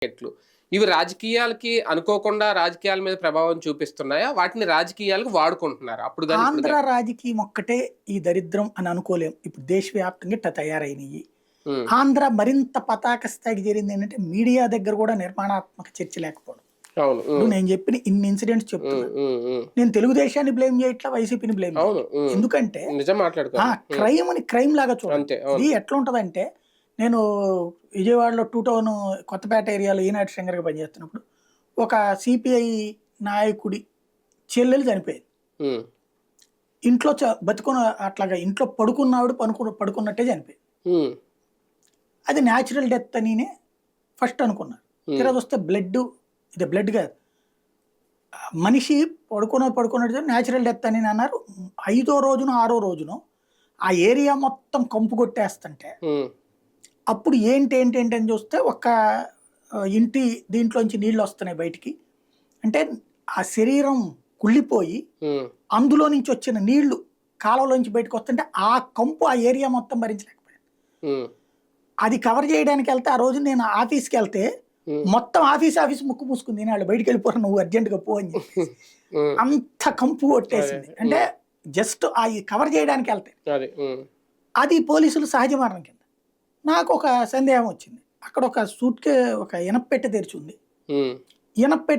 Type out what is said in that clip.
ఎట్లు ఇవి రాజకీయాలకి అనుకోకుండా రాజకీయాల మీద ప్రభావం చూపిస్తున్నాయా? వాటిని రాజకీయాలకు వాడుకుంటున్నారా? అప్పుడు గాని ఇప్పుడు ఆంధ్ర గాని? రాజకీయం ఒక్కటే ఈ దరిద్రం అని అనుకోలేం. ఇప్పుడు దేశవ్యాప్తంగా ఇట్లా తయారైనయి. హ్మ్. ఆంధ్ర మరింత పతాక స్థాయికి చేరింది ఏంటంటే మీడియా దగ్గర కూడా నిర్మాణాత్మక చర్చ లేకపోవడం. అవును. ఇప్పుడు నేను చెప్పిన ఇన్ని ఇన్సిడెంట్స్ చెప్తున్నా. నేను తెలుగుదేశాన్ని బ్లేమ్ చేయట్లా, వైసీపీని బ్లేమ్ అవును. చేయట్లా. ఎందుకంటే నిజం మాట్లాడుకోవాలి. క్రైమ్ ని క్రైమ్ లాగా చూడండి. అంతే. ఇది అవును. ఎట్లా ఉంటదంటే నేను విజయవాడలో 2 టౌన్ కొత్తపేట ఏరియాలో ఈనాటి సింగర్గా పనిచేస్తున్నప్పుడు ఒక సిపిఐ నాయకుడి చెల్లెలు చనిపోయింది. హ్మ్. ఇంట్లో బతుకున్న అట్లాగా ఇంట్లో పడుకున్నావిడ పడుకున్నట్టే చనిపోయింది. హ్మ్. అది న్యాచురల్ డెత్ అనినే ఫస్ట్ అనుకున్నారు. తీరా చూస్తే ఇది బ్లడ్ కాదు, మనిషి పడుకున్నట్టు న్యాచురల్ డెత్ అని అన్నారు. 5వ రోజునో 6వ రోజునో ఆ ఏరియా మొత్తం కంపు కొట్టేస్తుంటే హ్మ్. అప్పుడు ఏంటి అని చూస్తే ఒక ఇంటి దీంట్లోంచి నీళ్ళు వస్తున్నాయి బయటికి. అంటే ఆ శరీరం కుళ్ళిపోయి హ్మ్. అందులో నుంచి వచ్చిన నీళ్లు కాలువలోంచి బయటకు వస్తుంటే ఆ కంపు ఆ ఏరియా మొత్తం భరించలేకపోయాను. హ్మ్. అది కవర్ చేయడానికి వెళ్తే ఆ రోజు నేను ఆఫీస్కి వెళ్తే హ్మ్. మొత్తం ఆఫీస్ ముక్కు మూసుకుంది. వాళ్ళు బయటికి వెళ్ళిపోరు, నువ్వు అర్జెంటుగా పో అని చెప్పేసి హ్మ్. అంత కంపు కొట్టేసింది. అదే. అంటే జస్ట్ ఆ కవర్ చేయడానికి వెళ్తే అది. అది పోలీసులు సహజ మరణం కింద. నాకు ఒక సందేహం వచ్చింది. అక్కడ ఒక ఒక ఇనప్పెట్టె తెరిచి ఉంది. హ్మ్. ఇనప్పెట్టె